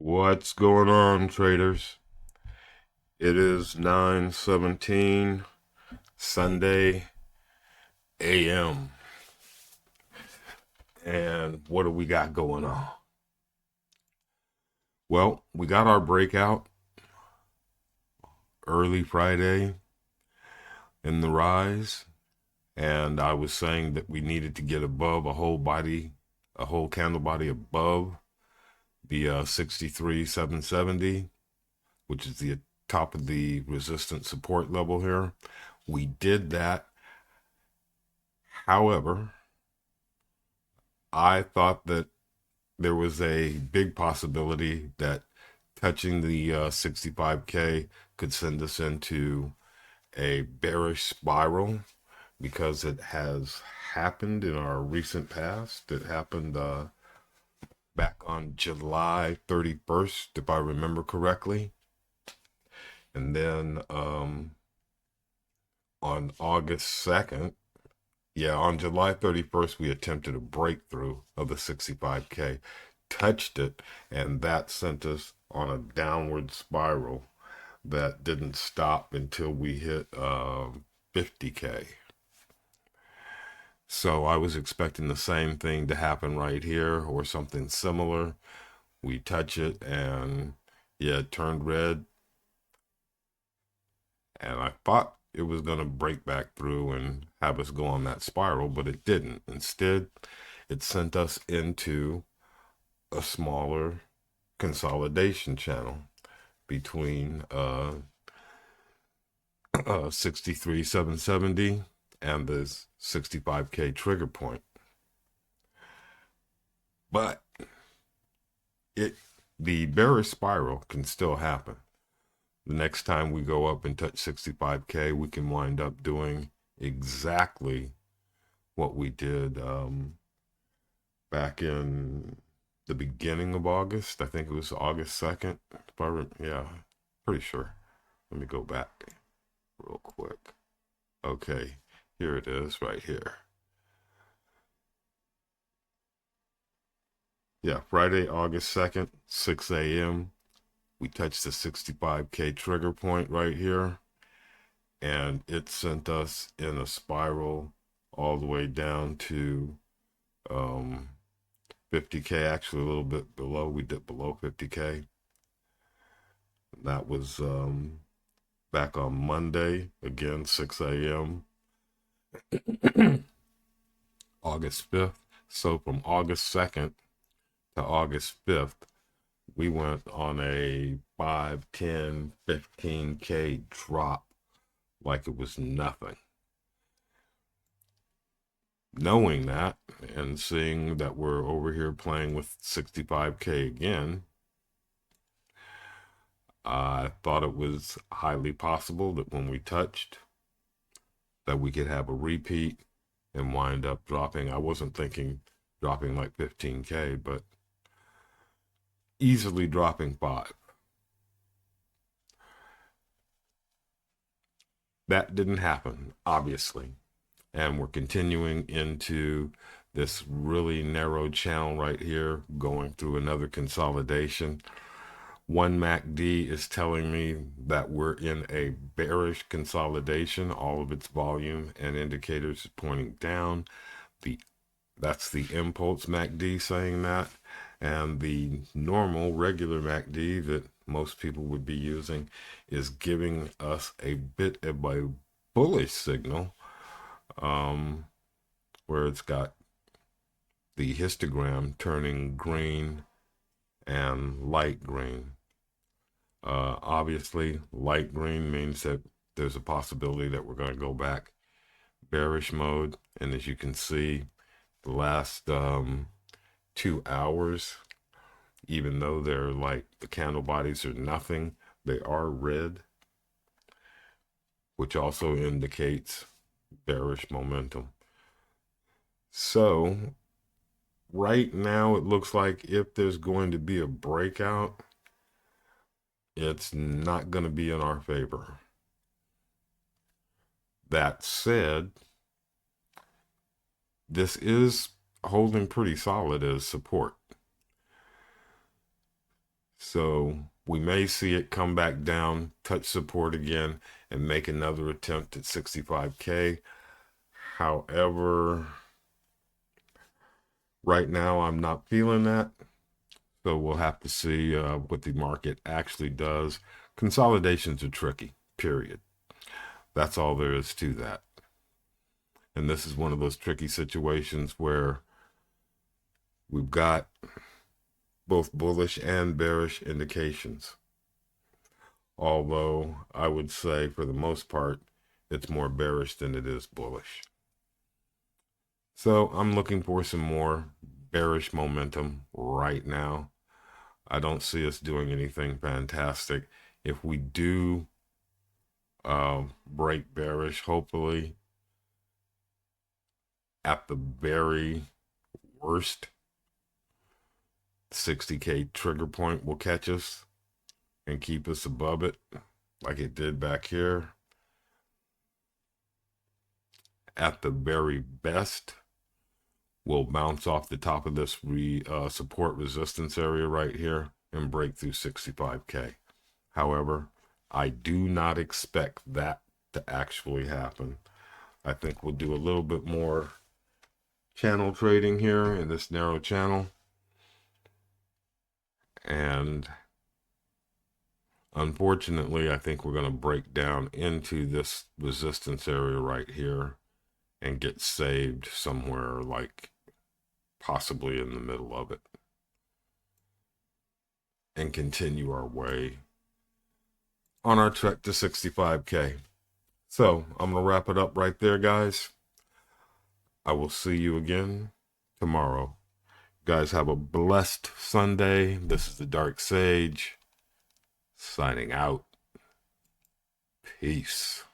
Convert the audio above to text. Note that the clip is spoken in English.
What's going on, traders? It is 9:17 Sunday AM. And what do we got going on? Well, we got our breakout early Friday in the rise. And I was saying that we needed to get above a whole candle body above the 63,770, which is the top of the resistance support level here. We did that. However, I thought that there was a big possibility that touching the 65K could send us into a bearish spiral because it has happened in our recent past. It happened back on July 31st, if I remember correctly. And then on August 2nd, on July 31st, we attempted a breakthrough of the 65K, touched it, and that sent us on a downward spiral that didn't stop until we hit 50K. So I was expecting the same thing to happen right here or something similar. We touch it and it turned red. And I thought it was going to break back through and have us go on that spiral, but it didn't. Instead, it sent us into a smaller consolidation channel between 63,770 and this 65K trigger point. But the bearish spiral can still happen. The next time we go up and touch 65K, we can wind up doing exactly what we did back in the beginning of August. I think it was August 2nd. Pretty sure. Let me go back real quick. Okay, here it is right here. Yeah, Friday, August 2nd, 6 a.m. We touched the 65K trigger point right here, and it sent us in a spiral all the way down to 50K, actually a little bit below. We dipped below 50K. That was back on Monday, again, 6 a.m. August 5th. So from August 2nd to August 5th, we went on a 5, 10, 15K drop like it was nothing. Knowing that and seeing that we're over here playing with 65K again, I thought it was highly possible that when we touched, that we could have a repeat and wind up dropping. I wasn't thinking dropping like 15K, but easily dropping 5. That didn't happen, obviously. And we're continuing into this really narrow channel right here, going through another consolidation. One MACD is telling me that we're in a bearish consolidation. All of its volume and indicators pointing down. That's the impulse MACD saying that. And the normal regular MACD that most people would be using is giving us a bit of a bullish signal, where it's got the histogram turning green and light green. Obviously, light green means that there's a possibility that we're going to go back bearish mode. And as you can see, the last 2 hours, even though they're like the candle bodies are nothing, they are red, which also indicates bearish momentum. So right now, it looks like if there's going to be a breakout, it's not going to be in our favor. That said, this is holding pretty solid as support. So we may see it come back down, touch support again, and make another attempt at 65K. However, right now I'm not feeling that. So we'll have to see what the market actually does. Consolidations are tricky, period. That's all there is to that. And this is one of those tricky situations where we've got both bullish and bearish indications. Although I would say for the most part, it's more bearish than it is bullish. So I'm looking for some more bearish momentum right now. I don't see us doing anything fantastic. If we do break bearish, hopefully at the very worst, 60K trigger point will catch us and keep us above it like it did back here. At the very best, we'll bounce off the top of this support resistance area right here and break through 65K. However, I do not expect that to actually happen. I think we'll do a little bit more channel trading here in this narrow channel. And unfortunately, I think we're going to break down into this resistance area right here and get saved somewhere, like possibly in the middle of it, and continue our way on our trek to 65K. So I'm going to wrap it up right there, guys. I will see you again tomorrow. Guys, have a blessed Sunday. This is the Dark Sage signing out. Peace.